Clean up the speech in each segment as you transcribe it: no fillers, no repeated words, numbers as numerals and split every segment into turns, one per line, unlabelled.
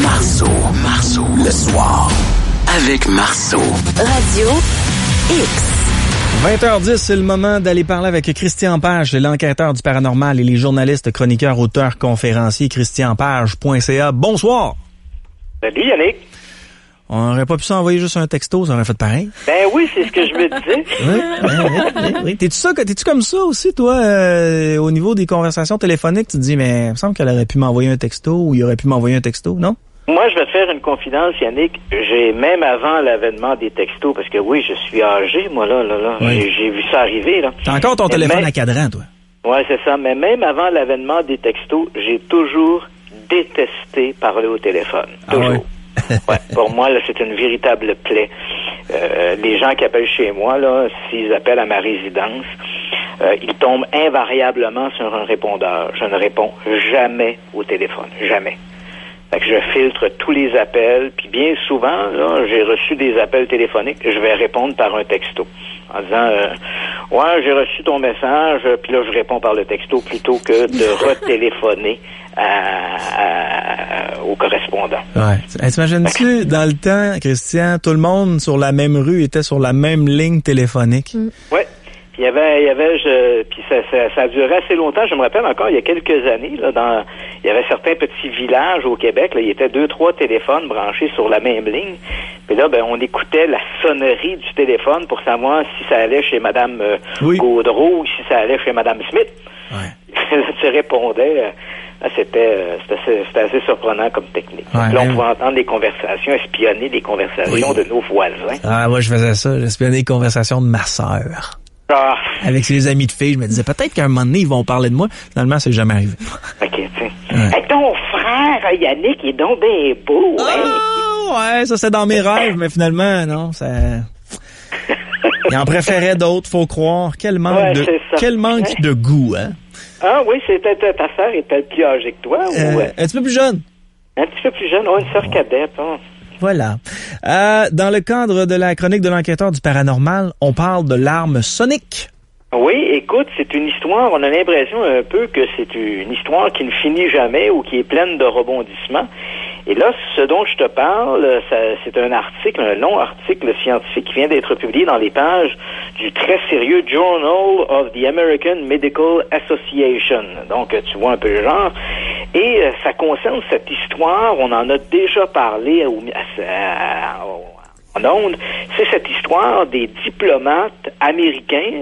Marceau, le soir, avec Marceau.
Radio X.
20h10, c'est le moment d'aller parler avec Christian Page, l'enquêteur du paranormal et les journalistes, chroniqueurs, auteurs, conférenciers, christianpage.ca. Bonsoir!
Salut Yannick!
On n'aurait pas pu s'envoyer juste un texto, ça aurait fait pareil.
Ben oui, c'est ce que je me disais.
Oui. T'es-tu comme ça aussi, toi, au niveau des conversations téléphoniques? Tu te dis, mais il me semble qu'elle aurait pu m'envoyer un texto ou il aurait pu m'envoyer un texto, non?
Moi, je vais te faire une confidence, Yannick. J'ai, même avant l'avènement des textos, parce que oui, je suis âgé, moi, là. Oui. J'ai vu ça arriver, là.
T'as encore ton téléphone à cadran, toi?
Ouais, c'est ça. Mais même avant l'avènement des textos, j'ai toujours détesté parler au téléphone. Toujours.
Ouais.
Ouais, pour moi, là, c'est une véritable plaie. Les gens qui appellent chez moi, là, s'ils appellent à ma résidence, ils tombent invariablement sur un répondeur. Je ne réponds jamais au téléphone. Jamais. Fait que je filtre tous les appels, puis bien souvent, là, j'ai reçu des appels téléphoniques, je vais répondre par un texto. En disant, ouais, j'ai reçu ton message, puis là, je réponds par le texto plutôt que de retéléphoner au correspondant.
Ouais. T'imagines-tu, dans le temps, Christian, tout le monde sur la même rue était sur la même ligne téléphonique?
Ouais. Puis puis ça a duré assez longtemps. Je me rappelle encore, il y a quelques années, là, il y avait certains petits villages au Québec, là, il y était 2-3 téléphones branchés sur la même ligne. Puis là, on écoutait la sonnerie du téléphone pour savoir si ça allait chez Madame Gaudreau ou si ça allait chez Madame Smith. Ouais. Là, tu répondais. C'était assez surprenant comme technique.
Ouais,
là, on pouvait entendre des conversations, espionner des conversations de nos voisins.
Ah, moi, je faisais ça. J'espionnais les conversations de ma sœur.
Ah.
Avec ses amis de filles, je me disais peut-être qu'à un moment donné, ils vont parler de moi. Finalement, c'est jamais arrivé.
OK, tiens. Ouais. Ton frère, Yannick, il est donc bien beau,
Ouais, ça, c'est dans mes rêves, mais finalement, non, ça... Il en préférait d'autres, faut croire. Quel manque de goût, hein?
Ah oui, c'était ta sœur est-elle plus âgée que toi? Ou...
Un petit peu plus jeune.
Un petit peu plus jeune, une sœur cadette,
Voilà. Dans le cadre de la chronique de l'enquêteur du paranormal, on parle de l'arme sonique.
Oui, écoute, c'est une histoire, on a l'impression un peu que c'est une histoire qui ne finit jamais ou qui est pleine de rebondissements. Et là, ce dont je te parle, c'est un long article scientifique qui vient d'être publié dans les pages du très sérieux Journal of the American Medical Association. Donc, tu vois un peu le genre. Et ça concerne cette histoire, on en a déjà parlé en ondes, c'est cette histoire des diplomates américains,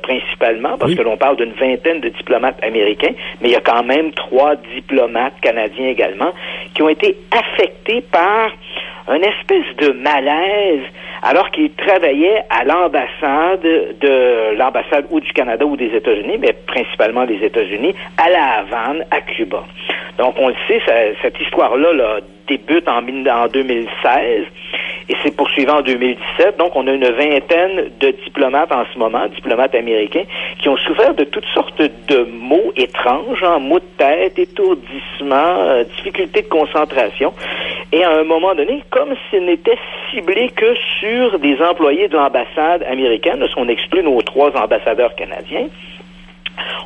principalement, parce que l'on parle d'une vingtaine de diplomates américains, mais il y a quand même 3 diplomates canadiens également, qui ont été affectés par une espèce de malaise alors qu'ils travaillaient à l'ambassade ou du Canada ou des États-Unis, mais principalement des États-Unis, à La Havane, à Cuba. Donc, on le sait, cette histoire-là débute en 2016 et c'est poursuivi en 2017. Donc, on a une vingtaine de diplomates en ce moment, diplomates américains, qui ont souffert de toutes sortes de maux étranges, maux de tête, étourdissement, difficulté de concentration. Et à un moment donné, comme ce n'était ciblé que sur des employés de l'ambassade américaine, parce qu'on exclut nos 3 ambassadeurs canadiens,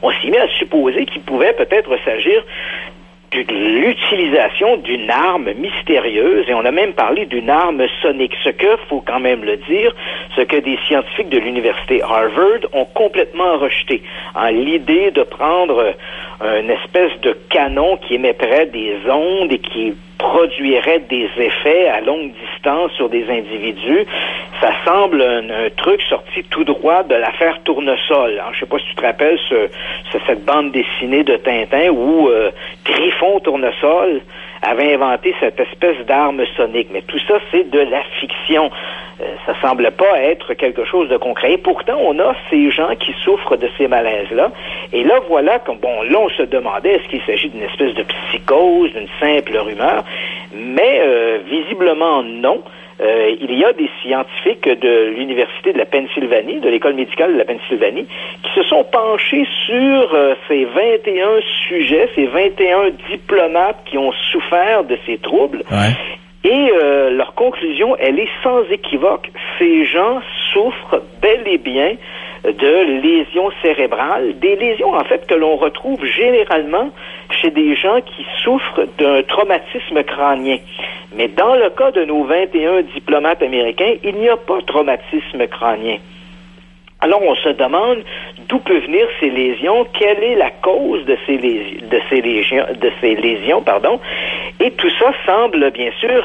on s'y met à supposer qu'il pouvait peut-être s'agir de l'utilisation d'une arme mystérieuse, et on a même parlé d'une arme sonique. Ce que, faut quand même le dire, ce que des scientifiques de l'université Harvard ont complètement rejeté, l'idée de prendre une espèce de canon qui émettrait des ondes et qui produirait des effets à longue distance sur des individus. Ça semble un truc sorti tout droit de l'affaire Tournesol. Alors, je sais pas si tu te rappelles cette bande dessinée de Tintin où Trifon Tournesol avait inventé cette espèce d'arme sonique. Mais tout ça, c'est de la fiction. Ça semble pas être quelque chose de concret. Et pourtant, on a ces gens qui souffrent de ces malaises-là. Et là, voilà, là, on se demandait est-ce qu'il s'agit d'une espèce de psychose, d'une simple rumeur. Mais visiblement, non. Il y a des scientifiques de l'Université de la Pennsylvanie, de l'École médicale de la Pennsylvanie, qui se sont penchés sur ces 21 sujets, ces 21 diplomates qui ont souffert de ces troubles.
Ouais.
Et leur conclusion, elle est sans équivoque. Ces gens souffrent bel et bien de lésions cérébrales, des lésions en fait que l'on retrouve généralement chez des gens qui souffrent d'un traumatisme crânien. Mais dans le cas de nos 21 diplomates américains, il n'y a pas de traumatisme crânien. Alors, on se demande d'où peut venir ces lésions, quelle est la cause de ces lésions, et tout ça semble bien sûr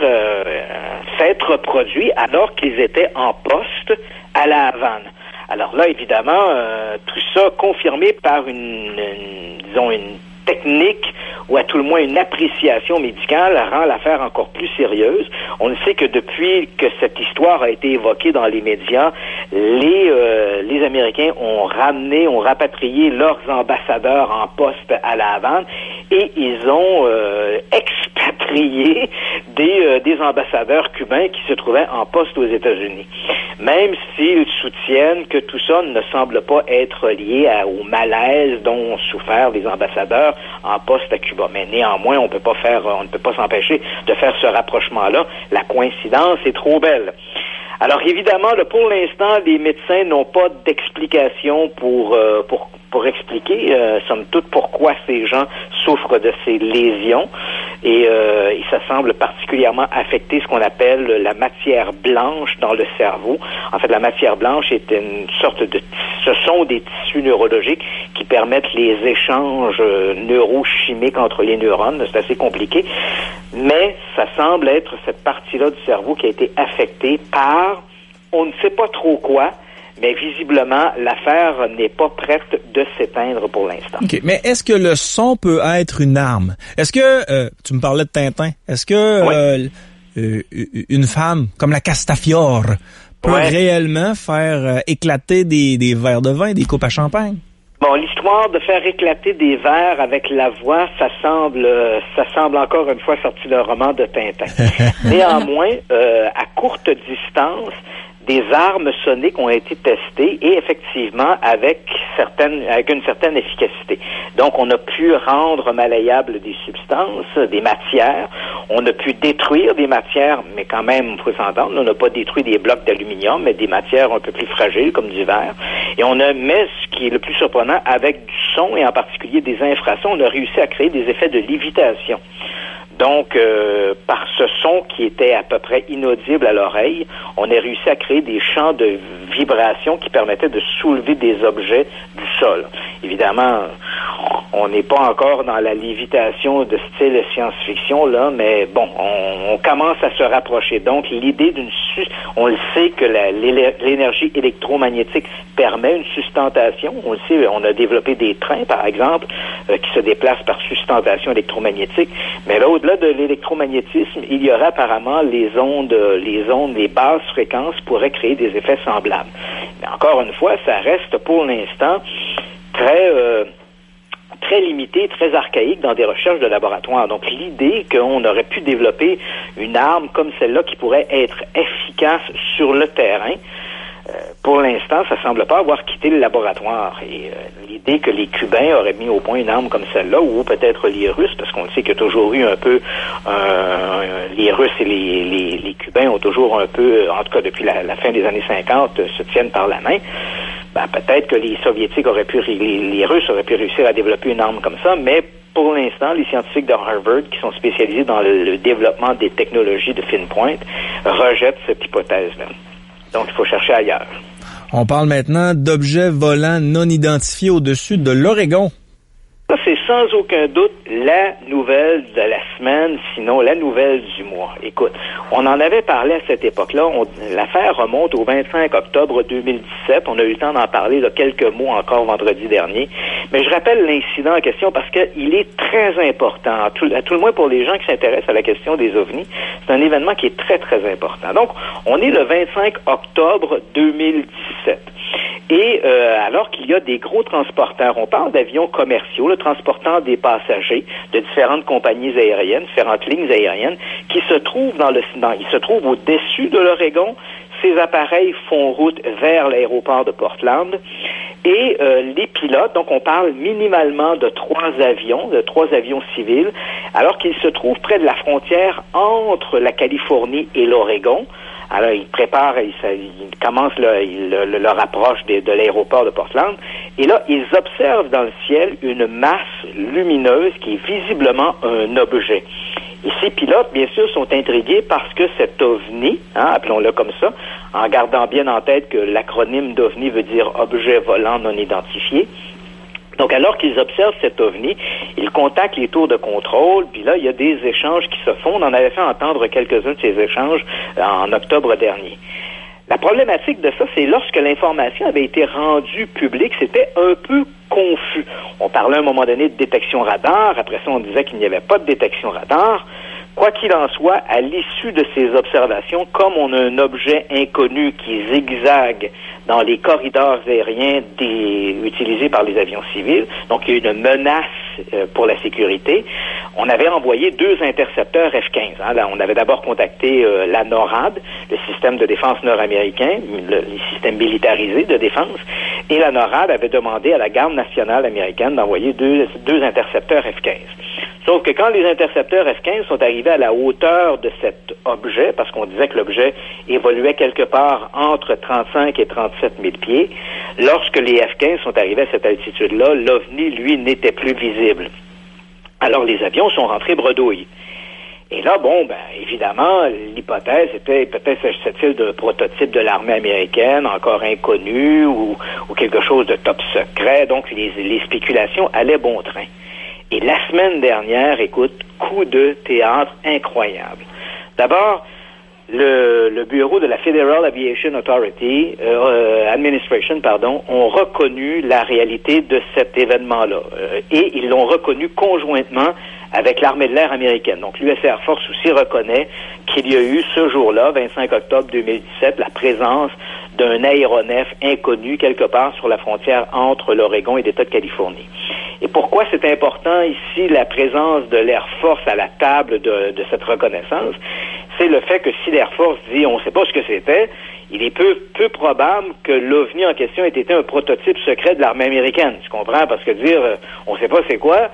s'être produit alors qu'ils étaient en poste à La Havane. Alors là, évidemment, tout ça confirmé par une technique ou à tout le moins une appréciation médicale rend l'affaire encore plus sérieuse. On le sait que depuis que cette histoire a été évoquée dans les médias, les Américains ont rapatrié leurs ambassadeurs en poste à La Havane et ils ont expatrié des ambassadeurs cubains qui se trouvaient en poste aux États-Unis. Même s'ils soutiennent que tout ça ne semble pas être lié au malaise dont ont souffert les ambassadeurs en poste à Cuba. Mais néanmoins, on ne peut pas s'empêcher de faire ce rapprochement-là. La coïncidence est trop belle. Alors évidemment, pour l'instant, les médecins n'ont pas d'explication pour expliquer, somme toute, pourquoi ces gens souffrent de ces lésions. Et ça semble particulièrement affecter ce qu'on appelle la matière blanche dans le cerveau. En fait, la matière blanche est une sorte ce sont des tissus neurologiques qui permettent les échanges neurochimiques entre les neurones. C'est assez compliqué. Mais ça semble être cette partie-là du cerveau qui a été affectée par, on ne sait pas trop quoi, mais visiblement, l'affaire n'est pas prête de s'éteindre pour l'instant.
OK. Mais est-ce que le son peut être une arme? Est-ce que, tu me parlais de Tintin, est-ce que une femme comme la Castafiore peut réellement faire éclater des verres de vin, des coupes à champagne?
Bon, l'histoire de faire éclater des verres avec la voix, ça semble encore une fois sorti d'un roman de Tintin. Néanmoins, à courte distance, des armes soniques ont été testées et effectivement avec une certaine efficacité. Donc, on a pu rendre malléables des substances, des matières. On a pu détruire des matières, mais quand même, il faut s'entendre, on n'a pas détruit des blocs d'aluminium, mais des matières un peu plus fragiles, comme du verre. Et mais ce qui est le plus surprenant, avec du son et en particulier des infrasons, on a réussi à créer des effets de lévitation. Donc, par ce son qui était à peu près inaudible à l'oreille, on a réussi à créer des champs de vibration qui permettaient de soulever des objets du sol. Évidemment, on n'est pas encore dans la lévitation de style science-fiction, là, mais bon, on commence à se rapprocher. Donc, l'idée on le sait que l'énergie électromagnétique permet une sustentation. On le sait, on a développé des trains, par exemple, qui se déplacent par sustentation électromagnétique. Mais là, au-delà de l'électromagnétisme, il y aurait apparemment les basses fréquences pourraient créer des effets semblables. Mais encore une fois, ça reste pour l'instant très limité, très archaïque dans des recherches de laboratoire. Donc, l'idée qu'on aurait pu développer une arme comme celle-là qui pourrait être efficace sur le terrain, pour l'instant, ça semble pas avoir quitté le laboratoire. Et l'idée que les Cubains auraient mis au point une arme comme celle-là, ou peut-être les Russes, parce qu'on sait qu'il y a toujours eu un peu les Russes et les Cubains ont toujours un peu, en tout cas depuis la fin des années 50, se tiennent par la main. Ben, peut-être que les Soviétiques les Russes auraient pu réussir à développer une arme comme ça, mais pour l'instant, les scientifiques de Harvard, qui sont spécialisés dans le développement des technologies de fine pointe, rejettent cette hypothèse-là. Donc, il faut chercher ailleurs.
On parle maintenant d'objets volants non identifiés au-dessus de l'Oregon.
Ça, c'est sans aucun doute la nouvelle de la semaine, sinon la nouvelle du mois. Écoute, on en avait parlé à cette époque-là. L'affaire remonte au 25 octobre 2017. On a eu le temps d'en parler quelques mots encore vendredi dernier. Mais je rappelle l'incident en question parce qu'il est très important, à tout le moins pour les gens qui s'intéressent à la question des ovnis. C'est un événement qui est très, très important. Donc, on est le 25 octobre 2017. Et alors qu'il y a des gros transporteurs, on parle d'avions commerciaux, transportant des passagers de différentes compagnies aériennes, différentes lignes aériennes, qui se trouvent ils se trouvent au-dessus de l'Oregon. Ces appareils font route vers l'aéroport de Portland. Et les pilotes, donc on parle minimalement de trois avions civils, alors qu'ils se trouvent près de la frontière entre la Californie et l'Oregon. Alors, il prépare, il commence leur approche de l'aéroport de Portland. Et là, ils observent dans le ciel une masse lumineuse qui est visiblement un objet. Et ces pilotes, bien sûr, sont intrigués parce que cet OVNI, appelons-le comme ça, en gardant bien en tête que l'acronyme d'OVNI veut dire objet volant non identifié. Donc, alors qu'ils observent cet OVNI, ils contactent les tours de contrôle, puis là, il y a des échanges qui se font. On en avait fait entendre quelques-uns de ces échanges en octobre dernier. La problématique de ça, c'est lorsque l'information avait été rendue publique, c'était un peu confus. On parlait à un moment donné de détection radar, après ça, on disait qu'il n'y avait pas de détection radar. Quoi qu'il en soit, à l'issue de ces observations, comme on a un objet inconnu qui zigzague dans les corridors aériens utilisés par les avions civils, donc il y a une menace pour la sécurité, on avait envoyé 2 intercepteurs F-15. Là, on avait d'abord contacté la NORAD, le système de défense nord-américain, les systèmes militarisés de défense, et la NORAD avait demandé à la Garde nationale américaine d'envoyer deux intercepteurs F-15. Sauf que quand les intercepteurs F-15 sont arrivés à la hauteur de cet objet, parce qu'on disait que l'objet évoluait quelque part entre 35 et 37 000 pieds, lorsque les F-15 sont arrivés à cette altitude-là, l'OVNI, lui, n'était plus visible. Alors les avions sont rentrés bredouilles. Et là, évidemment, l'hypothèse était peut-être s'agissait-il d'un prototype de l'armée américaine encore inconnu ou quelque chose de top secret. Donc les spéculations allaient bon train. Et la semaine dernière, écoute, coup de théâtre incroyable. D'abord, le bureau de la Federal Aviation Authority, Administration, ont reconnu la réalité de cet événement-là. Et ils l'ont reconnu conjointement avec l'armée de l'air américaine. Donc, l'US Air Force aussi reconnaît qu'il y a eu ce jour-là, 25 octobre 2017, la présence d'un aéronef inconnu quelque part sur la frontière entre l'Oregon et l'État de Californie. Et pourquoi c'est important ici la présence de l'Air Force à la table de cette reconnaissance? C'est le fait que si l'Air Force dit on ne sait pas ce que c'était, il est peu probable que l'OVNI en question ait été un prototype secret de l'armée américaine. Tu comprends? Parce que dire on ne sait pas c'est quoi,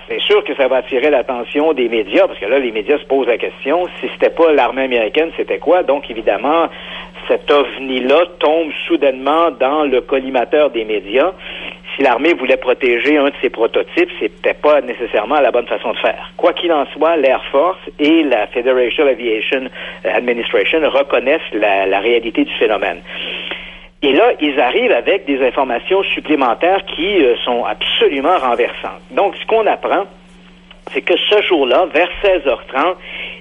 c'est sûr que ça va attirer l'attention des médias, parce que là, les médias se posent la question, si c'était pas l'armée américaine, c'était quoi? Donc, évidemment, cet OVNI-là tombe soudainement dans le collimateur des médias. Si l'armée voulait protéger un de ses prototypes, c'était pas nécessairement la bonne façon de faire. Quoi qu'il en soit, l'Air Force et la Federal Aviation Administration reconnaissent la réalité du phénomène. Et là, ils arrivent avec des informations supplémentaires qui sont absolument renversantes. Donc, ce qu'on apprend, c'est que ce jour-là, vers 16h30,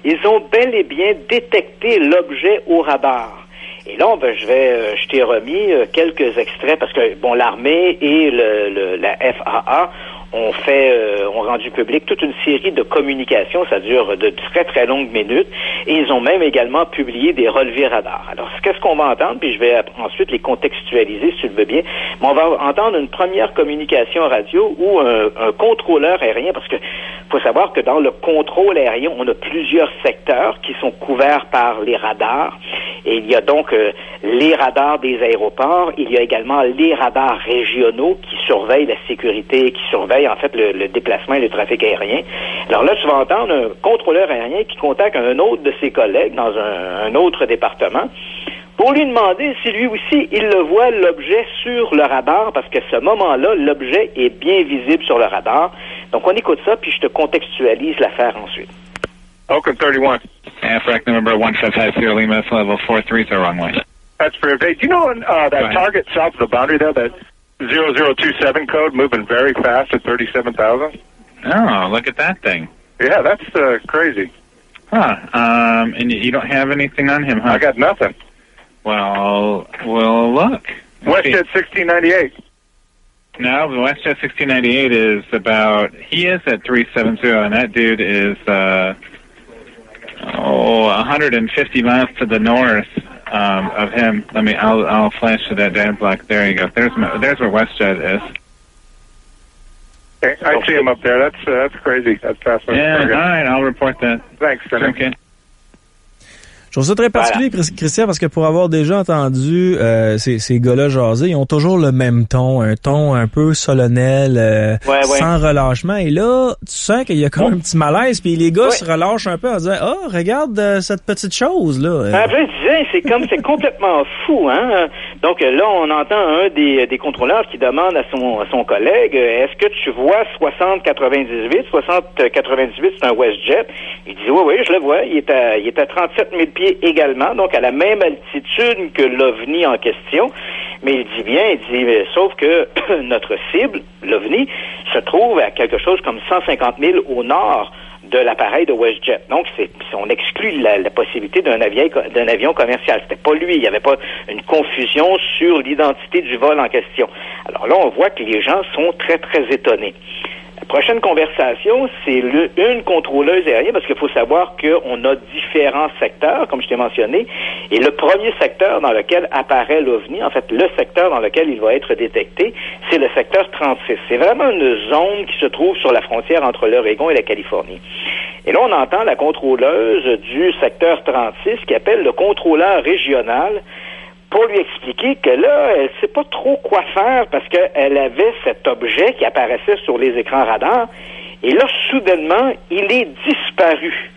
ils ont bel et bien détecté l'objet au radar. Et là, je t'ai remis quelques extraits parce que, l'armée et la FAA ont rendu public toute une série de communications, ça dure de très très longues minutes, et ils ont même également publié des relevés radars. Alors, qu'est-ce qu'on va entendre, puis je vais ensuite les contextualiser si tu le veux bien, mais on va entendre une première communication radio où un contrôleur aérien, parce que faut savoir que dans le contrôle aérien, on a plusieurs secteurs qui sont couverts par les radars, et il y a donc les radars des aéroports, il y a également les radars régionaux qui surveillent la sécurité, qui surveillent en fait le déplacement et le trafic aérien. Alors là, tu vas entendre un contrôleur aérien qui contacte un autre de ses collègues dans un autre département pour lui demander si lui aussi, il le voit, l'objet sur le radar, parce qu'à ce moment-là, l'objet est bien visible sur le radar. Donc, on écoute ça, puis je te contextualise l'affaire ensuite.
Oakland 31.
Aircraft number 1550 Lima, level 430 runway.
That's very vague. Do you know that target south of the boundary there, that 0027 code moving very fast at 37,000?
Oh, look at that thing.
Yeah, that's crazy.
Huh. And you don't have anything on him, huh?
I got nothing.
Well, look.
WestJet 1698.
No, the WestJet 1698 is he is at 370, and that dude is, 150 miles to the north, of him. I'll flash to that dad block. There you go. There's where WestJet is.
Okay, I see him up there. That's crazy. That's fascinating.
Yeah, all right, I'll report that.
Thanks, Senator.
Okay.
Je trouve ça très particulier, Christian, parce que pour avoir déjà entendu ces gars-là jaser, ils ont toujours le même ton, un ton un peu solennel, sans relâchement. Et là, tu sens qu'il y a comme un petit malaise, puis les gars se relâchent un peu en disant « Ah, regarde cette petite chose-là. »
Je disais, Ouais, c'est complètement fou, hein. Donc là, on entend un des contrôleurs qui demande à son collègue, est-ce que tu vois 60-98? 60-98, c'est un WestJet. Il dit, oui, je le vois. Il est à 37 000 pieds également, donc à la même altitude que l'OVNI en question. Mais il dit bien, sauf que notre cible, l'OVNI, se trouve à quelque chose comme 150 000 au nord de l'appareil de WestJet. Donc, on exclut la possibilité d'un avion commercial. C'était pas lui. Il n'y avait pas une confusion sur l'identité du vol en question. Alors là, on voit que les gens sont très, très étonnés. La prochaine conversation, c'est une contrôleuse aérienne, parce qu'il faut savoir qu'on a différents secteurs, comme je t'ai mentionné, et le premier secteur dans lequel apparaît l'OVNI, en fait, le secteur dans lequel il va être détecté, c'est le secteur 36. C'est vraiment une zone qui se trouve sur la frontière entre l'Oregon et la Californie. Et là, on entend la contrôleuse du secteur 36 qui appelle le contrôleur régional pour lui expliquer que là, elle sait pas trop quoi faire parce qu'elle avait cet objet qui apparaissait sur les écrans radars et là, soudainement, il est disparu.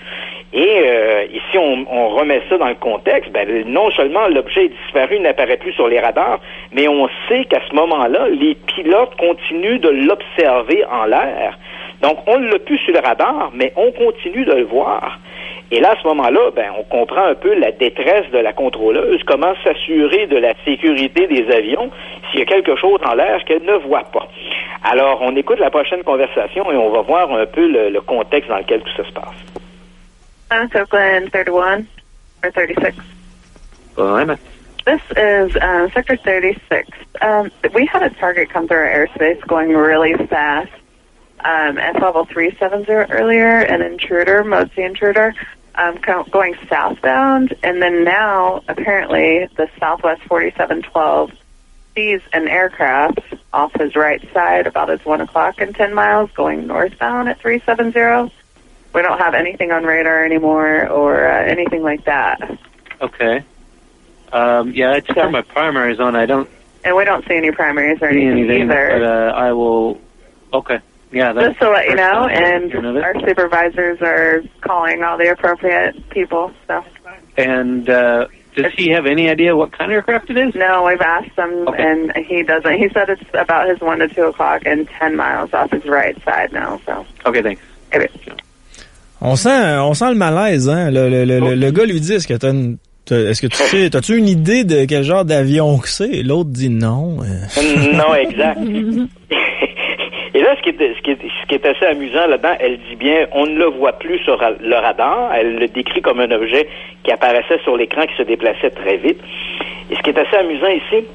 Et ici, on remet ça dans le contexte, non seulement l'objet est disparu, n'apparaît plus sur les radars, mais on sait qu'à ce moment-là, les pilotes continuent de l'observer en l'air. Donc, on ne l'a plus sur le radar, mais on continue de le voir. Et là, à ce moment-là, on comprend un peu la détresse de la contrôleuse, comment s'assurer de la sécurité des avions s'il y a quelque chose en l'air qu'elle ne voit pas. Alors, on écoute la prochaine conversation et on va voir un peu le contexte dans lequel tout ça se passe.
Oakland 31 or 36. This is Sector 36. We had a target come through our airspace going really fast at level 370 earlier, an intruder, mode C intruder, going southbound, and then now apparently the Southwest 4712 sees an aircraft off his right side about as 1 o'clock and 10 miles going northbound at 370. We don't have anything on radar anymore or anything like that.
Okay. Yeah, it's for my primary zone.
And we don't see any primaries or anything either.
But I will. Okay. Yeah.
Just to let you know, and our supervisors are calling all the appropriate people. So.
And does he have any idea what kind of aircraft it is?
No, we've asked him, and he doesn't. He said it's about his 1 to 2 o'clock and 10 miles off his right side now. So.
Okay, thanks.
Okay.
On sent le malaise, hein. Le gars lui dit, est-ce que tu sais, t'as-tu une idée de quel genre d'avion que c'est? Et l'autre dit non.
Non, exact. Et là, ce qui est assez amusant là-dedans, elle dit bien, on ne le voit plus sur le radar. Elle le décrit comme un objet qui apparaissait sur l'écran, qui se déplaçait très vite. Et ce qui est assez amusant ici,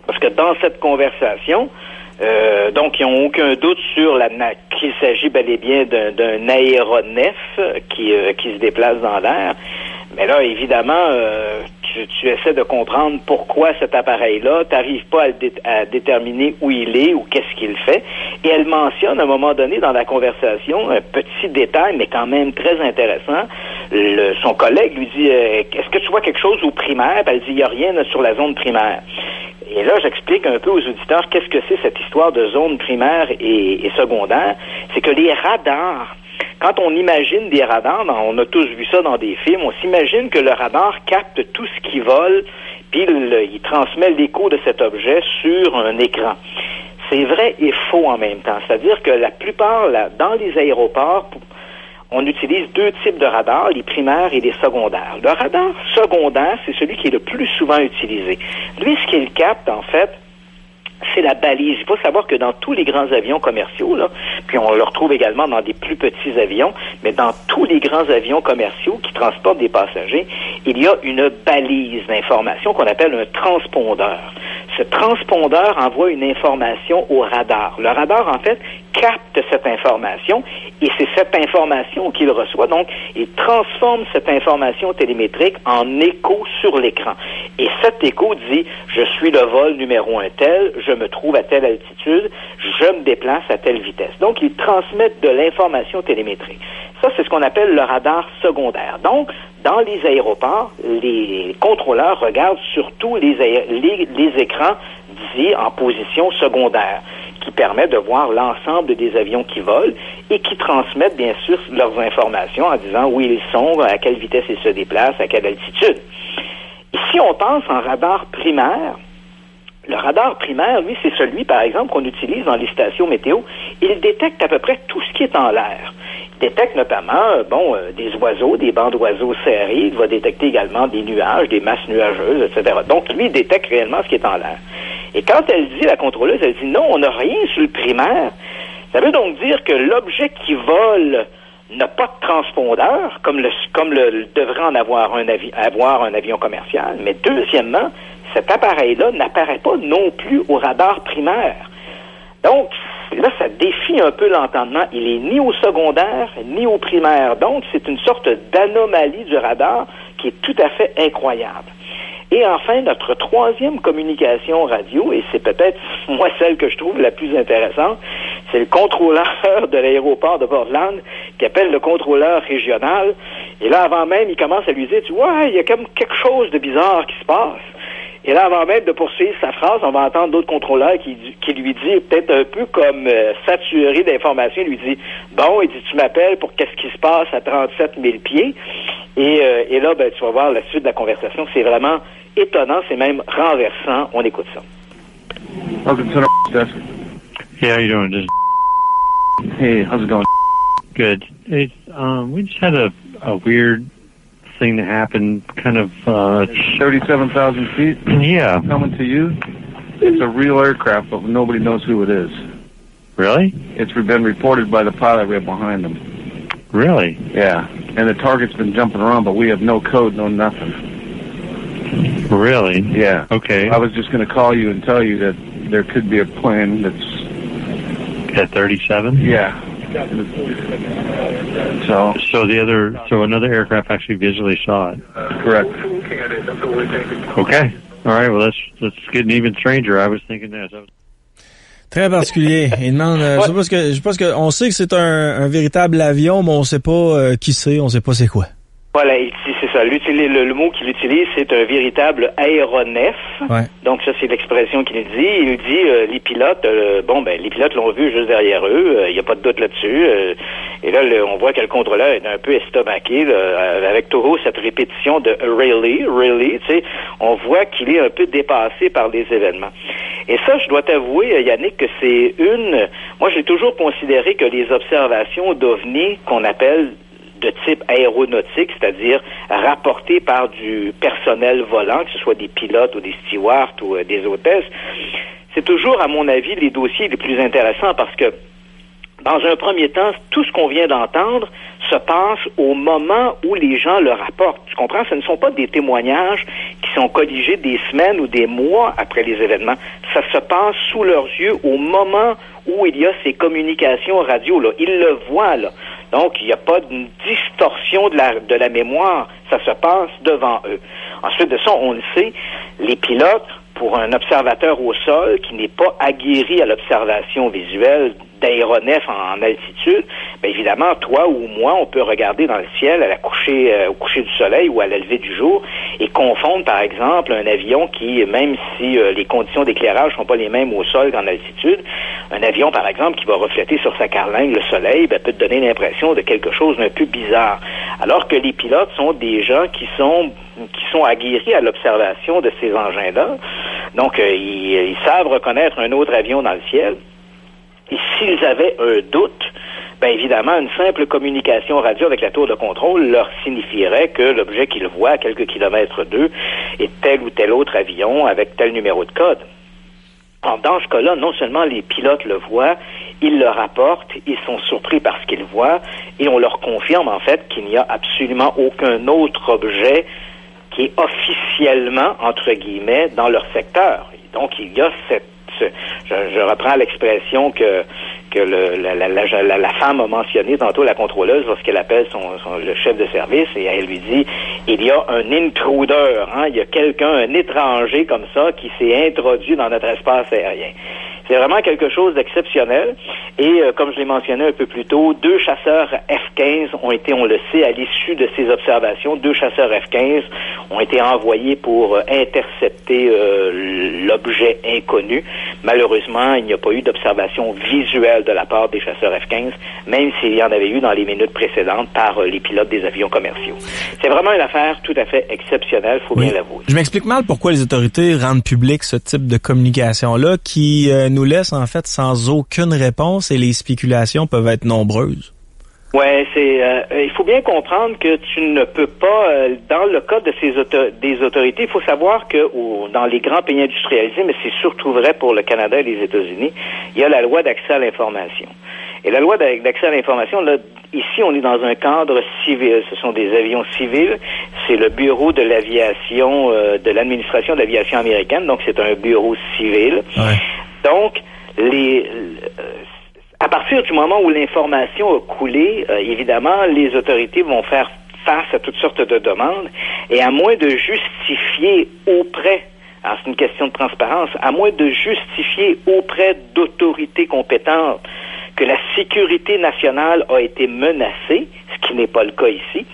parce que dans cette conversation, donc ils n'ont aucun doute sur qu'il s'agit bel et bien d'un aéronef qui se déplace dans l'air. Mais là, évidemment, tu essaies de comprendre pourquoi cet appareil-là, t'arrives pas à déterminer où il est ou qu'est-ce qu'il fait. Et elle mentionne à un moment donné dans la conversation un petit détail, mais quand même très intéressant. Son collègue lui dit, est-ce que tu vois quelque chose au primaire? Elle dit, il n'y a rien sur la zone primaire. Et là, j'explique un peu aux auditeurs qu'est-ce que c'est cette histoire de zone primaire et secondaire. C'est que les radars, quand on imagine des radars, on a tous vu ça dans des films, on s'imagine que le radar capte tout ce qui vole, puis il transmet l'écho de cet objet sur un écran. C'est vrai et faux en même temps. C'est-à-dire que la plupart, dans les aéroports, on utilise deux types de radars, les primaires et les secondaires. Le radar secondaire, c'est celui qui est le plus souvent utilisé. Lui, ce qu'il capte, en fait, c'est la balise. Il faut savoir que dans tous les grands avions commerciaux, là, puis on le retrouve également dans des plus petits avions, mais dans tous les grands avions commerciaux qui transportent des passagers, il y a une balise d'information qu'on appelle un transpondeur. Ce transpondeur envoie une information au radar. Le radar, en fait, capte cette information et c'est cette information qu'il reçoit. Donc, il transforme cette information télémétrique en écho sur l'écran. Et cet écho dit, je suis le vol numéro 1 tel, je me trouve à telle altitude, je me déplace à telle vitesse. Donc, il transmet de l'information télémétrique. Ça, c'est ce qu'on appelle le radar secondaire. Donc, dans les aéroports, les contrôleurs regardent surtout les écrans dits en position secondaire, qui permet de voir l'ensemble des avions qui volent et qui transmettent bien sûr leurs informations en disant où ils sont, à quelle vitesse ils se déplacent, à quelle altitude. Ici, on pense en radar primaire. Le radar primaire, lui, c'est celui, par exemple, qu'on utilise dans les stations météo. Il détecte à peu près tout ce qui est en l'air. Il détecte notamment, des oiseaux, des bancs d'oiseaux serrés. Il va détecter également des nuages, des masses nuageuses, etc. Donc, lui, il détecte réellement ce qui est en l'air. Et quand elle dit, la contrôleuse, elle dit non, on n'a rien sur le primaire. Ça veut donc dire que l'objet qui vole n'a pas de transpondeur, comme devrait en avoir un avion commercial. Mais deuxièmement, cet appareil-là n'apparaît pas non plus au radar primaire. Donc, là, ça défie un peu l'entendement. Il est ni au secondaire, ni au primaire. Donc, c'est une sorte d'anomalie du radar qui est tout à fait incroyable. Et enfin, notre troisième communication radio, et c'est peut-être, moi, celle que je trouve la plus intéressante, c'est le contrôleur de l'aéroport de Portland qui appelle le contrôleur régional. Et là, avant même, il commence à lui dire, tu vois, il y a comme quelque chose de bizarre qui se passe. Et là, avant même de poursuivre sa phrase, on va entendre d'autres contrôleurs qui lui dit, peut-être un peu comme saturé d'informations, il lui dit, bon, il dit, tu m'appelles pour qu'est-ce qui se passe à 37 000 pieds. Et là, tu vas voir la suite de la conversation. C'est vraiment étonnant, c'est même renversant. On écoute ça.
Welcome to the desk.
Hey, how you doing? This
Hey, how's it going?
Good. Hey, we just had a weird thing to happen, kind of
37,000 feet?
Yeah.
Coming to you? It's a real aircraft, but nobody knows who it is.
Really?
It's been reported by the pilot right behind them.
Really?
Yeah. And the target's been jumping around, but we have no code, no nothing.
Really?
Yeah.
Okay.
I was just going to call you and tell you that there could be a plane that's...
At 37?
Yeah.
So another aircraft actually visually saw it.
Correct.
Okay. All right. Well, let's get an even stranger. I was thinking that.
Très particulier. Il demande, je pense que on sait que c'est un véritable avion, mais on sait pas qui c'est, on sait pas c'est quoi.
Voilà, c'est ça. Le mot qu'il utilise, c'est un véritable aéronef.
Ouais.
Donc ça, c'est l'expression qu'il dit. Il dit, les pilotes, les pilotes l'ont vu juste derrière eux. Il n'y a pas de doute là-dessus. Et là, on voit que le contrôleur est un peu estomaqué, là, avec toujours cette répétition de really, tu sais. On voit qu'il est un peu dépassé par les événements. Et ça, je dois t'avouer, Yannick, que c'est moi, j'ai toujours considéré que les observations d'OVNI qu'on appelle de type aéronautique, c'est-à-dire rapportées par du personnel volant, que ce soit des pilotes ou des stewards ou des hôtesses, c'est toujours, à mon avis, les dossiers les plus intéressants parce que, dans un premier temps, tout ce qu'on vient d'entendre se passe au moment où les gens le rapportent. Tu comprends? Ce ne sont pas des témoignages qui sont colligés des semaines ou des mois après les événements. Ça se passe sous leurs yeux au moment où il y a ces communications radio, là. Ils le voient, là. Donc, il n'y a pas de distorsion de la mémoire. Ça se passe devant eux. Ensuite de ça, on le sait, les pilotes, pour un observateur au sol qui n'est pas aguerri à l'observation visuelle d'aéronefs en altitude, bien évidemment, toi ou moi, on peut regarder dans le ciel au coucher du soleil ou à la levée du jour et confondre, par exemple, un avion qui, même si les conditions d'éclairage sont pas les mêmes au sol qu'en altitude, un avion, par exemple, qui va refléter sur sa carlingue le soleil, peut te donner l'impression de quelque chose d'un peu bizarre. Alors que les pilotes sont des gens qui sont aguerris à l'observation de ces engins-là. Donc, ils savent reconnaître un autre avion dans le ciel. Et s'ils avaient un doute, bien évidemment, une simple communication radio avec la tour de contrôle leur signifierait que l'objet qu'ils voient à quelques kilomètres d'eux est tel ou tel autre avion avec tel numéro de code. Alors, dans ce cas-là, non seulement les pilotes le voient, ils le rapportent, ils sont surpris par ce qu'ils voient, et on leur confirme en fait qu'il n'y a absolument aucun autre objet qui est officiellement, entre guillemets, dans leur secteur. Donc, il y a je reprends l'expression que la femme a mentionné tantôt, la contrôleuse, lorsqu'elle appelle le chef de service, et elle lui dit, il y a un intruder, il y a quelqu'un, un étranger comme ça, qui s'est introduit dans notre espace aérien. C'est vraiment quelque chose d'exceptionnel. Et comme je l'ai mentionné un peu plus tôt, 2 chasseurs F-15 ont été, on le sait, à l'issue de ces observations, 2 chasseurs F-15 ont été envoyés pour intercepter l'objet inconnu. Malheureusement, il n'y a pas eu d'observation visuelle de la part des chasseurs F-15, même s'il y en avait eu dans les minutes précédentes par les pilotes des avions commerciaux. C'est vraiment une affaire tout à fait exceptionnelle, faut bien l'avouer.
Je m'explique mal pourquoi les autorités rendent public ce type de communication-là qui nous laisse en fait sans aucune réponse et les spéculations peuvent être nombreuses.
Ouais, il faut bien comprendre que tu ne peux pas, dans le cas de des autorités, il faut savoir que dans les grands pays industrialisés, mais c'est surtout vrai pour le Canada et les États-Unis, il y a la loi d'accès à l'information. Et la loi d'accès à l'information, là, ici, on est dans un cadre civil. Ce sont des avions civils. C'est le bureau de l'aviation, de l'administration de l'aviation américaine. Donc, c'est un bureau civil.
Ouais.
Donc, à partir du moment où l'information a coulé, évidemment, les autorités vont faire face à toutes sortes de demandes. Et à moins de justifier auprès, alors c'est une question de transparence, à moins de justifier auprès d'autorités compétentes que la sécurité nationale a été menacée, ce qui n'est pas le cas ici,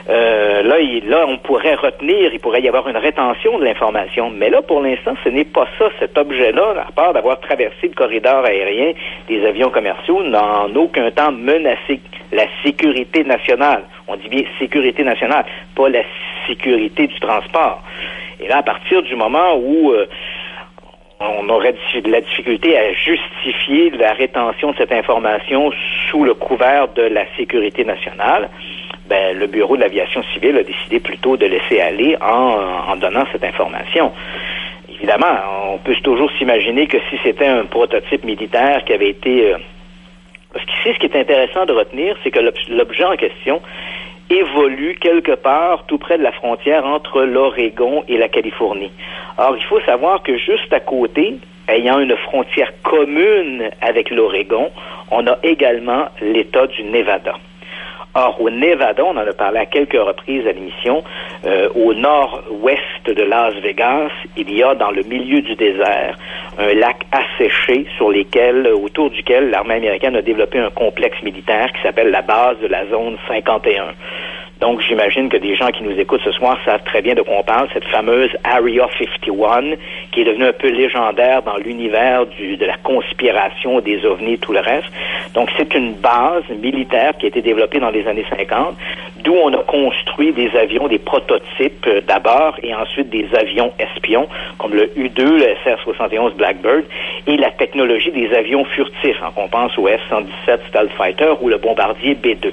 là, on pourrait retenir, il pourrait y avoir une rétention de l'information. Mais là, pour l'instant, ce n'est pas ça. Cet objet-là, à part d'avoir traversé le corridor aérien des avions commerciaux, n'a en aucun temps menacé la sécurité nationale. On dit bien sécurité nationale, pas la sécurité du transport. Et là, à partir du moment où on aurait de la difficulté à justifier la rétention de cette information sous le couvert de la sécurité nationale, le Bureau de l'aviation civile a décidé plutôt de laisser aller en donnant cette information. Évidemment, on peut toujours s'imaginer que si c'était un prototype militaire qui avait été... Parce qu'ici, ce qui est intéressant de retenir, c'est que l'objet en question évolue quelque part tout près de la frontière entre l'Oregon et la Californie. Or, il faut savoir que juste à côté, ayant une frontière commune avec l'Oregon, on a également l'État du Nevada. Or, au Nevada, on en a parlé à quelques reprises à l'émission, au nord-ouest de Las Vegas, il y a dans le milieu du désert un lac asséché autour duquel l'armée américaine a développé un complexe militaire qui s'appelle la base de la zone 51. Donc, j'imagine que des gens qui nous écoutent ce soir savent très bien de quoi on parle, cette fameuse Area 51, qui est devenue un peu légendaire dans l'univers de la conspiration des ovnis et tout le reste. Donc, c'est une base militaire qui a été développée dans les années 50, d'où on a construit des avions, des prototypes d'abord, et ensuite des avions espions, comme le U-2, le SR-71 Blackbird, et la technologie des avions furtifs. On pense au F-117 Stealth Fighter ou le bombardier B-2.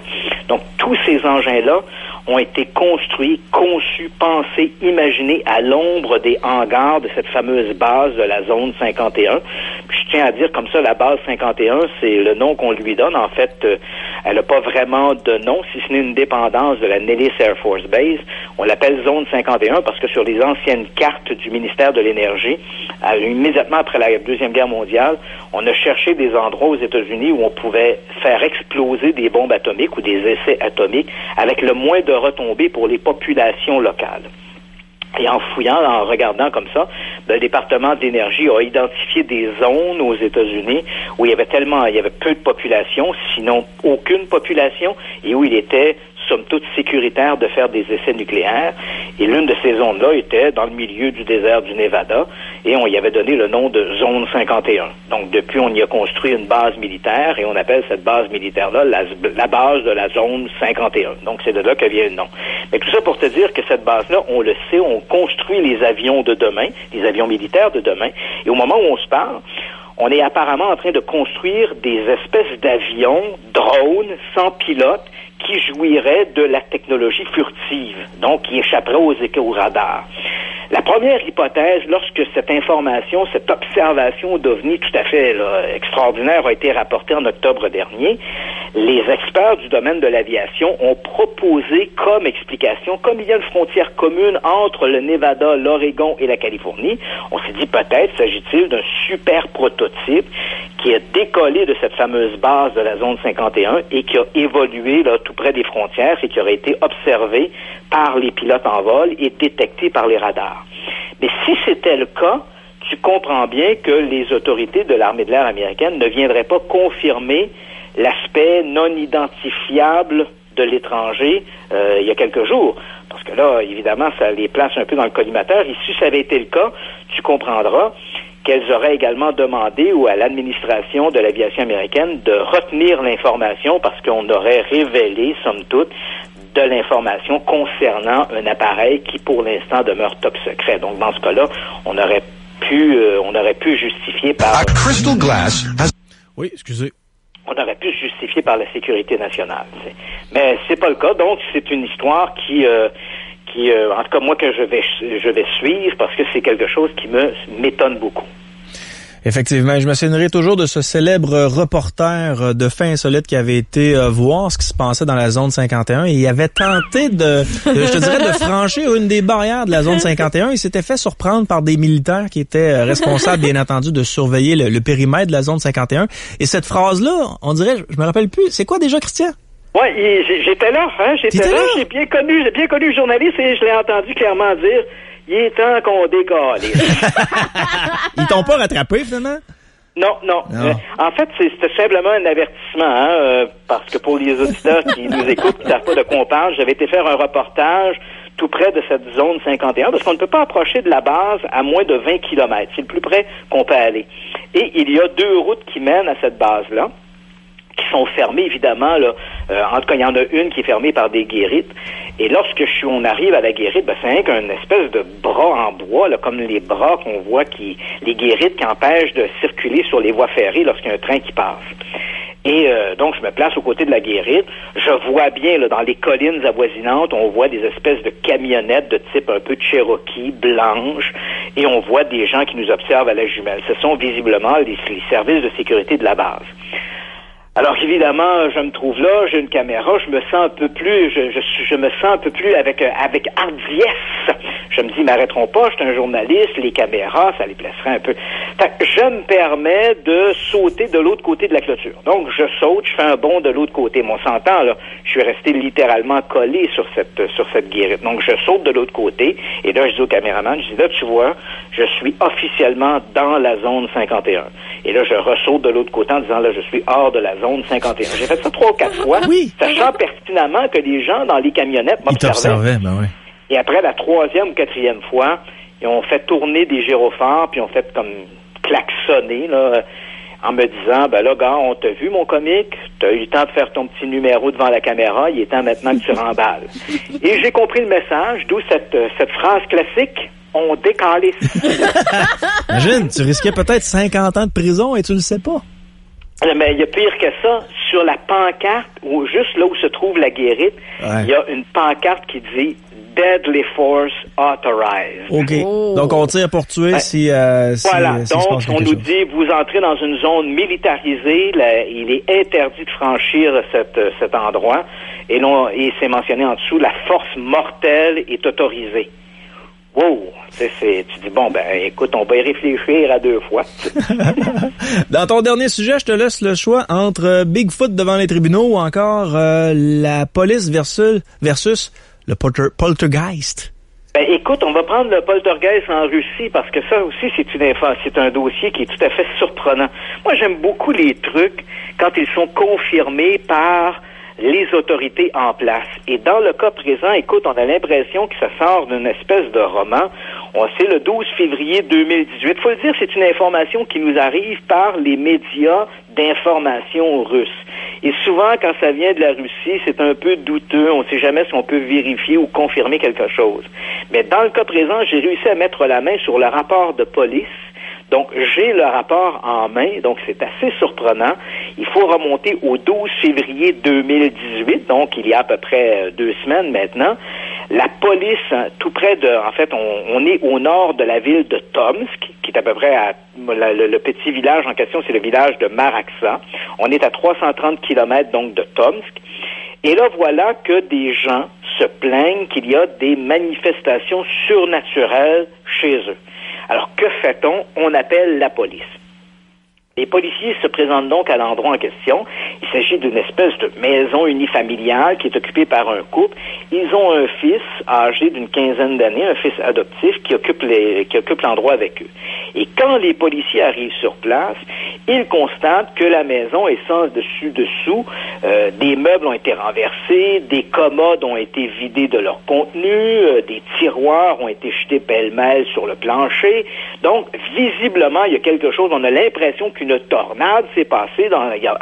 Donc, tous ces engins-là ont été construits, conçus, pensés, imaginés à l'ombre des hangars de cette fameuse base de la zone 51. Puis je tiens à dire comme ça, la base 51, c'est le nom qu'on lui donne. En fait, elle n'a pas vraiment de nom, si ce n'est une dépendance de la Nellis Air Force Base. On l'appelle zone 51 parce que sur les anciennes cartes du ministère de l'Énergie, immédiatement après la Deuxième Guerre mondiale, on a cherché des endroits aux États-Unis où on pouvait faire exploser des bombes atomiques ou des essais atomiques avec le moins de retombées pour les populations locales. Et en fouillant, en regardant comme ça, le département d'énergie a identifié des zones aux États-Unis où il y avait peu de population, sinon aucune population, et où il était somme toute sécuritaire de faire des essais nucléaires. Et l'une de ces zones-là était dans le milieu du désert du Nevada, et on y avait donné le nom de zone 51. Donc depuis, on y a construit une base militaire, et on appelle cette base militaire-là la base de la zone 51. Donc c'est de là que vient le nom. Mais tout ça pour te dire que cette base-là, on le sait, on construit les avions de demain, les avions militaires de demain, et au moment où on se parle, on est apparemment en train de construire des espèces d'avions, drones, sans pilote, qui jouiraient de la technologie furtive, donc qui échapperaient aux radars. La première hypothèse, lorsque cette information, cette observation d'OVNI tout à fait extraordinaire a été rapportée en octobre dernier, les experts du domaine de l'aviation ont proposé comme explication, comme il y a une frontière commune entre le Nevada, l'Oregon et la Californie, on s'est dit peut-être s'agit-il d'un super prototype qui a décollé de cette fameuse base de la zone 51 et qui a évolué tout près des frontières et qui aurait été observé par les pilotes en vol et détecté par les radars. Mais si c'était le cas, tu comprends bien que les autorités de l'armée de l'air américaine ne viendraient pas confirmer l'aspect non identifiable de l'étranger il y a quelques jours. Parce que là, évidemment, ça les place un peu dans le collimateur. Et si ça avait été le cas, tu comprendras qu'elles auraient également demandé à l'administration de l'aviation américaine de retenir l'information parce qu'on aurait révélé, somme toute, de l'information concernant un appareil qui, pour l'instant, demeure top secret. Donc, dans ce cas-là, on aurait pu justifier par...
Crystal Glass has...
Oui, excusez.
On aurait pu se justifier par la sécurité nationale. Mais c'est pas le cas. Donc, c'est une histoire qui en tout cas, moi, que je vais suivre parce que c'est quelque chose qui m'étonne beaucoup.
Effectivement, je me souviendrai toujours de ce célèbre reporter de Faits insolites qui avait été voir ce qui se passait dans la zone 51 et il avait tenté de franchir une des barrières de la zone 51. Il s'était fait surprendre par des militaires qui étaient responsables, bien entendu, de surveiller le périmètre de la zone 51. Et cette phrase-là, on dirait, je me rappelle plus, c'est quoi déjà, Christian?
Oui, j'étais là, j'étais là. J'ai bien connu le journaliste et je l'ai entendu clairement dire. Il est temps qu'on décolle.
Ils t'ont pas rattrapé, finalement?
Non. En fait, c'était simplement un avertissement, parce que pour les auditeurs qui nous écoutent, qui ne savent pas de quoi on parle, j'avais été faire un reportage tout près de cette zone 51, parce qu'on ne peut pas approcher de la base à moins de 20 km. C'est le plus près qu'on peut aller. Et il y a 2 routes qui mènent à cette base-là, qui sont fermées, évidemment, là. En tout cas, il y en a une qui est fermée par des guérites. Et lorsque on arrive à la guérite, c'est rien qu'une espèce de bras en bois, là, comme les bras qu'on voit les guérites qui empêchent de circuler sur les voies ferrées lorsqu'il y a un train qui passe. Et donc, je me place aux côtés de la guérite. Je vois bien, là, dans les collines avoisinantes, on voit des espèces de camionnettes de type un peu Cherokee, blanches, et on voit des gens qui nous observent à la jumelle. Ce sont visiblement les services de sécurité de la base. Alors évidemment, je me trouve là, j'ai une caméra, je me sens un peu plus, je me sens un peu plus avec hardiesse. Je me dis, ils m'arrêteront pas, je suis un journaliste, les caméras, ça les blesserait un peu. Fait que je me permets de sauter de l'autre côté de la clôture. Donc je saute, je fais un bond de l'autre côté. Mais on s'entend là, je suis resté littéralement collé sur cette guérite. Donc je saute de l'autre côté et là je dis au caméraman, je dis là tu vois, je suis officiellement dans la zone 51. Et là je ressaute de l'autre côté en disant là je suis hors de la zone 51. J'ai fait ça 3 ou 4 fois, sachant pertinemment que les gens dans les camionnettes m'observaient.
Ben oui.
Et après la 3e ou 4e fois, ils ont fait tourner des gyrophares, puis ils ont fait comme klaxonner, là, en me disant, ben là, gars, on t'a vu, mon comique, t'as eu le temps de faire ton petit numéro devant la caméra, il est temps maintenant que tu remballes. Et j'ai compris le message, d'où cette phrase classique, on décalisse.
Imagine, tu risquais peut-être 50 ans de prison et tu le sais pas.
Mais il y a pire que ça. Sur la pancarte, ou juste là où se trouve la guérite, il y a une pancarte qui dit « Deadly Force Authorized ».
OK. Donc, on tire pour tuer si
voilà. Donc,
si
on nous dit « Vous entrez dans une zone militarisée. Il est interdit de franchir cet endroit. » Et c'est mentionné en dessous « La force mortelle est autorisée ». Wow! Tu dis, bon, ben, écoute, on va y réfléchir à 2 fois.
Dans ton dernier sujet, je te laisse le choix entre Bigfoot devant les tribunaux ou encore la police versus le poltergeist.
Ben, écoute, on va prendre le poltergeist en Russie parce que ça aussi, c'est un dossier qui est tout à fait surprenant. Moi, j'aime beaucoup les trucs quand ils sont confirmés par les autorités en place. Et dans le cas présent, écoute, on a l'impression que ça sort d'une espèce de roman. C'est le 12 février 2018. Faut le dire, c'est une information qui nous arrive par les médias d'information russes. Et souvent, quand ça vient de la Russie, c'est un peu douteux. On ne sait jamais si on peut vérifier ou confirmer quelque chose. Mais dans le cas présent, j'ai réussi à mettre la main sur le rapport de police. Donc, j'ai le rapport en main, donc c'est assez surprenant. Il faut remonter au 12 février 2018, donc il y a à peu près 2 semaines maintenant. La police, tout près en fait, on est au nord de la ville de Tomsk, qui est à peu près le petit village en question, c'est le village de Maraksa. On est à 330 km donc de Tomsk. Et là, voilà que des gens se plaignent qu'il y a des manifestations surnaturelles chez eux. Alors, que fait-on? On appelle la police. Les policiers se présentent donc à l'endroit en question. Il s'agit d'une espèce de maison unifamiliale qui est occupée par un couple. Ils ont un fils âgé d'une 15aine d'années, un fils adoptif qui occupe l'endroit avec eux. Et quand les policiers arrivent sur place, ils constatent que la maison est sans dessus-dessous. Des meubles ont été renversés, des commodes ont été vidées de leur contenu, des tiroirs ont été jetés pêle-mêle sur le plancher. Donc, visiblement, il y a quelque chose, on a l'impression qu'une tornade a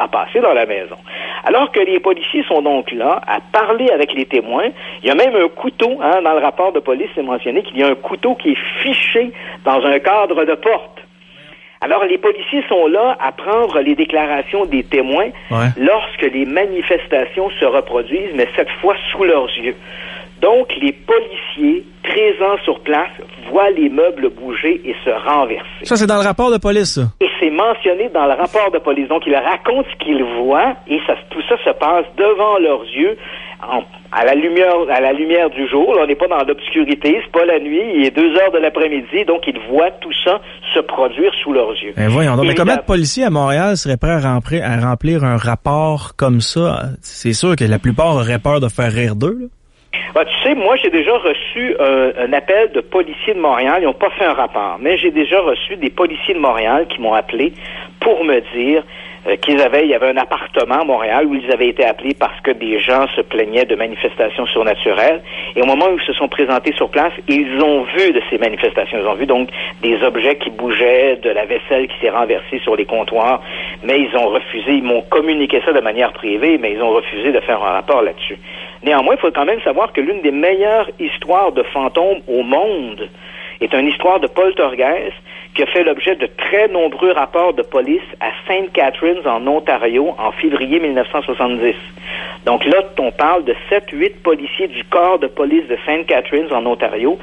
passé dans la maison. Alors que les policiers sont donc là à parler avec les témoins. Il y a même un couteau, dans le rapport de police, c'est mentionné qu'il y a un couteau qui est fiché dans un cadre de porte. Alors, les policiers sont là à prendre les déclarations des témoins lorsque les manifestations se reproduisent, mais cette fois sous leurs yeux. Donc, les policiers présents sur place voient les meubles bouger et se renverser.
Ça, c'est dans le rapport de police, ça?
Et c'est mentionné dans le rapport de police. Donc, ils racontent ce qu'ils voient et tout ça se passe devant leurs yeux à la lumière du jour. Là, on n'est pas dans l'obscurité, c'est pas la nuit, il est 2 heures de l'après-midi, donc ils voient tout ça se produire sous leurs yeux.
Voyons donc, mais combien de policiers à Montréal seraient prêts à remplir un rapport comme ça? C'est sûr que la plupart auraient peur de faire rire d'eux, là.
Tu sais, moi, j'ai déjà reçu un appel de policiers de Montréal. Ils n'ont pas fait un rapport, mais j'ai déjà reçu des policiers de Montréal qui m'ont appelé pour me dire il y avait un appartement à Montréal où ils avaient été appelés parce que des gens se plaignaient de manifestations surnaturelles. Et au moment où ils se sont présentés sur place, ils ont vu de ces manifestations. Ils ont vu donc des objets qui bougeaient, de la vaisselle qui s'est renversée sur les comptoirs, mais ils ont refusé, ils m'ont communiqué ça de manière privée, mais ils ont refusé de faire un rapport là-dessus. Néanmoins, il faut quand même savoir que l'une des meilleures histoires de fantômes au monde est une histoire de poltergeist qui a fait l'objet de très nombreux rapports de police à St. Catharines, en Ontario, en février 1970. Donc là, on parle de 7-8 policiers du corps de police de St. Catharines, en Ontario,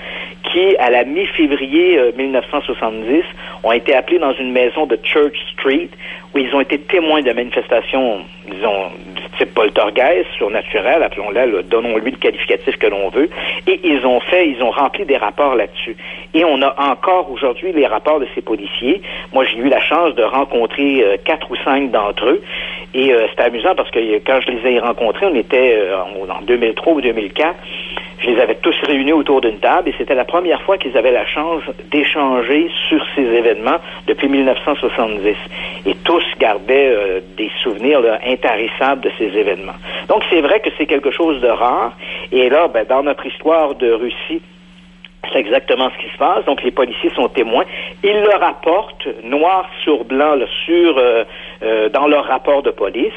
qui, à la mi-février 1970, ont été appelés dans une maison de Church Street, où ils ont été témoins de manifestations, disons, du type poltergeist, surnaturel, appelons-la, donnons-lui le qualificatif que l'on veut, et ils ont rempli des rapports là-dessus. Et on a encore aujourd'hui les rapports de ces policiers. Moi, j'ai eu la chance de rencontrer 4 ou 5 d'entre eux, et c'était amusant parce que quand je les ai rencontrés, on était en 2003 ou 2004, je les avais tous réunis autour d'une table et c'était la première fois qu'ils avaient la chance d'échanger sur ces événements depuis 1970. Et tous gardaient des souvenirs intarissables de ces événements. Donc c'est vrai que c'est quelque chose de rare. Et là, dans notre histoire de Russie, c'est exactement ce qui se passe. Donc les policiers sont témoins. Ils le rapportent noir sur blanc dans leur rapport de police.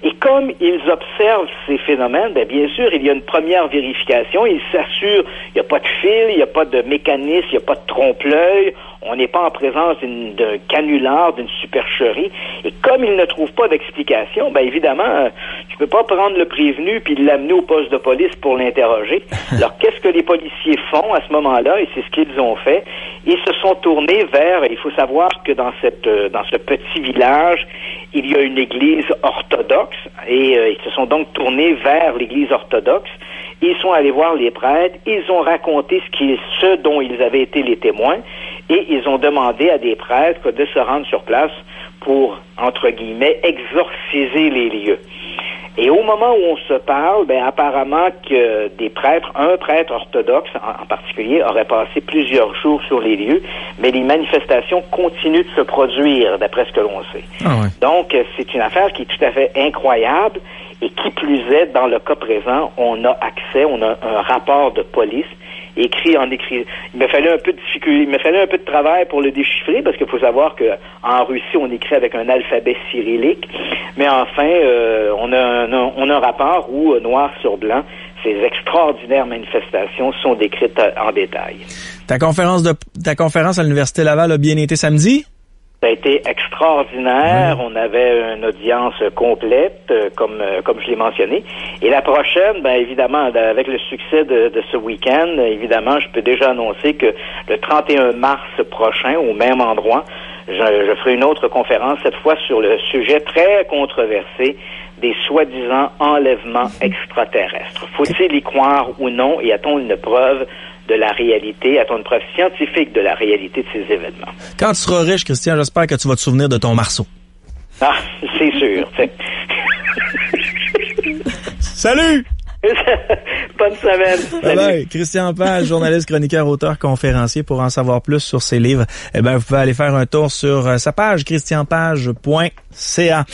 Et comme ils observent ces phénomènes, bien sûr, il y a une première vérification. Ils s'assurent qu'il n'y a pas de fil, il n'y a pas de mécanisme, il n'y a pas de trompe-l'œil. On n'est pas en présence d'un canular, d'une supercherie. Et comme ils ne trouvent pas d'explication, évidemment, tu peux pas prendre le prévenu puis l'amener au poste de police pour l'interroger. Alors, qu'est-ce que les policiers font à ce moment-là? Et c'est ce qu'ils ont fait. Ils se sont tournés vers, il faut savoir que dans ce petit village, il y a une église orthodoxe et ils se sont donc tournés vers l'église orthodoxe. Ils sont allés voir les prêtres, ils ont raconté ce dont ils avaient été les témoins et ils ont demandé à des prêtres de se rendre sur place pour, entre guillemets, exorciser les lieux. Et au moment où on se parle, apparemment que un prêtre orthodoxe en particulier, aurait passé plusieurs jours sur les lieux, mais les manifestations continuent de se produire, d'après ce que l'on sait. Ah ouais. Donc, c'est une affaire qui est tout à fait incroyable, et qui plus est, dans le cas présent, on a un rapport de police, écrit. Il me fallait un peu de travail pour le déchiffrer, parce qu'il faut savoir que en Russie, on écrit avec un alphabet cyrillique. Mais enfin, on a un rapport où, noir sur blanc, ces extraordinaires manifestations sont décrites en détail.
Ta conférence à l'Université Laval a bien été samedi?
Ça a été extraordinaire. On avait une audience complète, comme je l'ai mentionné. Et la prochaine, évidemment, avec le succès de ce week-end, évidemment, je peux déjà annoncer que le 31 mars prochain, au même endroit, je ferai une autre conférence, cette fois sur le sujet très controversé des soi-disant enlèvements extraterrestres. Faut-il y croire ou non? Et a-t-on une preuve de la réalité, a-t-on une preuve scientifique de la réalité de ces événements?
Quand tu seras riche, Christian, j'espère que tu vas te souvenir de ton Marceau.
Ah, c'est sûr.
Salut!
Bonne semaine.
Bye. Christian Page, journaliste, chroniqueur, auteur, conférencier. Pour en savoir plus sur ses livres, vous pouvez aller faire un tour sur sa page, christianpage.ca.